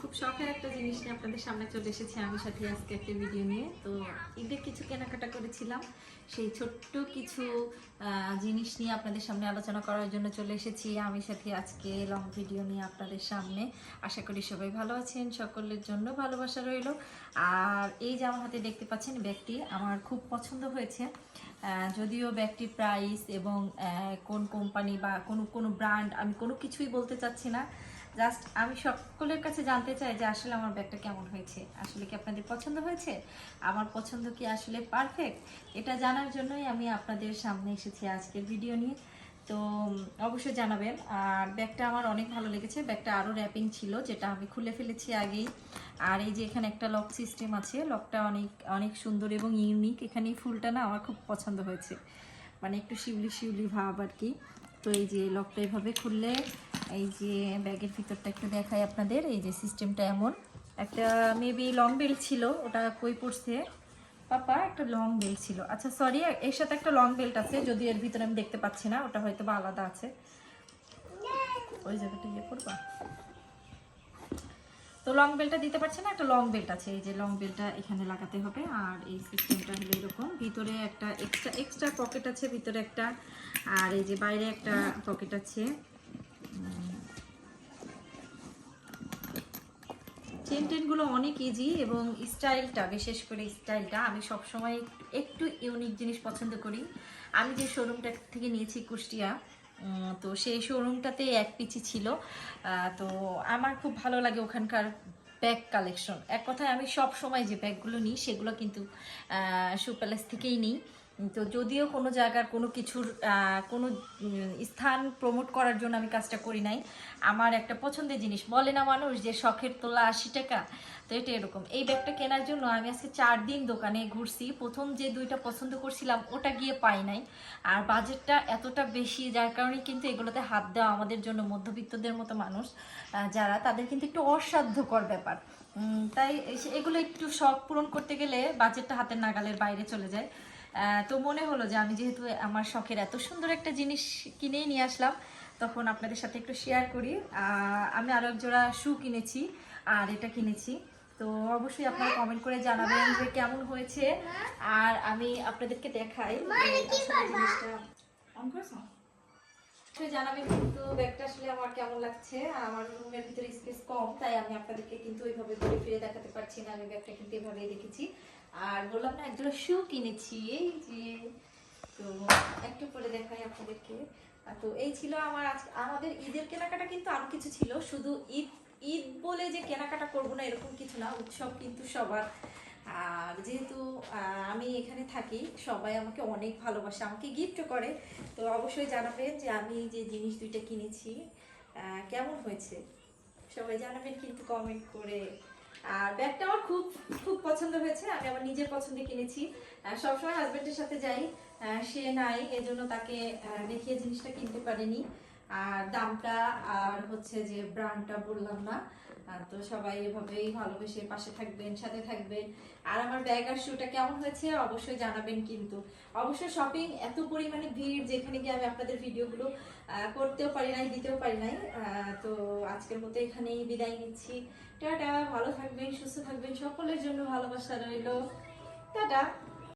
খুব শখের একটা জিনিস নিয়ে আপনাদের সামনে চলে এসেছি আমি সাথে আজকে একটা ভিডিও নিয়ে। তো ঈদে কিছু কেনাকাটা করেছিলাম, সেই ছোট্ট কিছু জিনিস নিয়ে আপনাদের সামনে আলোচনা করার জন্য চলে এসেছি আমি সাথে আজকে লং ভিডিও নিয়ে আপনাদের সামনে। আশা করি সবাই ভালো আছেন, সকলের জন্য ভালোবাসা রইল। আর এই যে আমার হাতে দেখতে পাচ্ছেন ব্যাগটি আমার খুব পছন্দ হয়েছে। যদিও ব্যাগটির প্রাইস এবং কোন কোম্পানি বা কোনো ব্র্যান্ড আমি কোনো কিছুই বলতে চাচ্ছি না, জাস্ট আমি সকলের কাছে জানতে চাই যে আসলে আমার ব্যাগটা কেমন হয়েছে, আসলে কি আপনাদের পছন্দ হয়েছে, আমার পছন্দ কি আসলে পারফেক্ট, এটা জানার জন্যই আমি আপনাদের সামনে এসেছি আজকের ভিডিও নিয়ে। তো অবশ্যই জানাবেন। আর ব্যাগটা আমার অনেক ভালো লেগেছে, ব্যাগটা আরও র্যাপিং ছিল যেটা আমি খুলে ফেলেছি আগেই। আর এই যে এখানে একটা লক সিস্টেম আছে, লকটা অনেক অনেক সুন্দর এবং ইউনিক। এখানে এই ফুলটা না আমার খুব পছন্দ হয়েছে, মানে একটু শিউলি শিউলি ভাব আর কি। তো এই যে লকটা এভাবে খুললে এই যে ব্যাগের ভিতরটা একটু দেখাই আপনাদের। এই যে সিস্টেমটা এমন, একটা মেবি লং বেল্ট ছিল, ওটা কই পড়ছে পাপা, একটা লং বেল্ট ছিল। আচ্ছা সরি, এর সাথে একটা লং বেল্ট আছে, যদি এর ভিতরে আমি দেখতে পাচ্ছি না, ওটা হয়তো বা আলাদা আছে। ওই জায়গাটা ইয়ে করবা, তো লং বেল্টটা দিতে পারছে না, একটা লং বেল্ট আছে, এই যে লং বেল্টটা এখানে লাগাতে হবে। আর এই সিস্টেমটা হলো এরকম, ভিতরে একটা এক্সট্রা পকেট আছে ভিতরে একটা, আর এই যে বাইরে একটা পকেট আছে। চেন টেনগুলো অনেক ইজি এবং স্টাইলটা, বিশেষ করে স্টাইলটা আমি সবসময় একটু ইউনিক জিনিস পছন্দ করি। আমি যে শোরুমটা থেকে নিয়েছি কুষ্টিয়া, তো সেই শোরুমটাতে এক পিচি ছিল। তো আমার খুব ভালো লাগে ওখানকার ব্যাগ কালেকশন। এক কথায় আমি সব সময় যে ব্যাগগুলো নিই সেগুলো কিন্তু শু প্যালেস থেকেই নিই। তো যদিও কোনো জায়গার কোনো কিছুর কোনো স্থান প্রমোট করার জন্য আমি কাজটা করি নাই, আমার একটা পছন্দের জিনিস বলে না মানুষ যে শখের তোলা 80 টাকা, তো এটা এরকম। এই ব্যাগটা কেনার জন্য আমি আজকে 4 দিন দোকানে ঘুরছি। প্রথম যে দুইটা পছন্দ করছিলাম ওটা গিয়ে পাই নাই, আর বাজেটটা এতটা বেশি যার কারণে কিন্তু এগুলোতে হাত দেওয়া আমাদের জন্য মধ্যবিত্তদের মতো মানুষ যারা, তাদের কিন্তু একটু অসাধ্যকর ব্যাপার। তাই এগুলো একটু শখ পূরণ করতে গেলে বাজেটটা হাতের নাগালের বাইরে চলে যায়। তো মনে হলো যে আমি যেহেতু আমার শখের এত সুন্দর একটা জিনিস কিনেই নিয়ে আসলাম, তখন আপনাদের সাথে একটু শেয়ার করি। আমি আরও এক জোড়া শু কিনেছি আর এটা কিনেছি। তো অবশ্যই আপনারা কমেন্ট করে জানাবেন যে কেমন হয়েছে। আর আমি আপনাদেরকে দেখাই জিনিসটা জানাবেন কিন্তু ব্যাগটা আসলে আমার কেমন লাগছে। আমার রুমের ভিতরে স্পেস কম, তাই আমি আপনাদেরকে কিন্তু ওইভাবে ঘুরে ফিরে দেখাতে পারছি না। আমি ব্যাগটা কিন্তু এভাবেই রেখেছি। আর বললাম না একজোড়া শু কিনেছি, এই যে, তো একটু পরে দেখাই আপনাদেরকে। তো এই ছিল আমার আমাদের ঈদের কেনাকাটা, কিন্তু আরো কিছু ছিল। শুধু ঈদ ঈদ বলে যে কেনাকাটা করবো না এরকম কিছু না, উৎসব কিন্তু সবার। আর যেহেতু আমি এখানে থাকি, সবাই আমাকে অনেক ভালোবাসে, আমাকে গিফটও করে। তো অবশ্যই জানাবেন যে আমি যে জিনিস দুইটা কিনেছি কেমন হয়েছে, সবাই জানাবেন কিন্তু কমেন্ট করে। আর ব্যাগটা আমার খুব খুব পছন্দ হয়েছে, আমি আমার নিজের পছন্দে কিনেছি। সবসময় হাজবেন্ডের সাথে যাই, সে নাই, এজন্য তাকে দেখিয়ে জিনিসটা কিনতে পারিনি। আর দামটা আর হচ্ছে যে ব্র্যান্ডটা বললাম না। তো সবাই এভাবেই ভালোবেসে পাশে থাকবেন, সাথে থাকবেন। আর আমার ব্যাগ আর শুটা কেমন হয়েছে অবশ্যই জানাবেন কিন্তু। অবশ্যই শপিং এত পরিমাণে ভিড়, যেখানে গিয়ে আমি আপনাদের ভিডিওগুলো করতেও পারি নাই, দিতেও পারি নাই। তো আজকের মতো এখানেই বিদায় নিচ্ছি। টাটা, ভালো থাকবেন, সুস্থ থাকবেন, সকলের জন্য ভালোবাসা রইল। টাটা।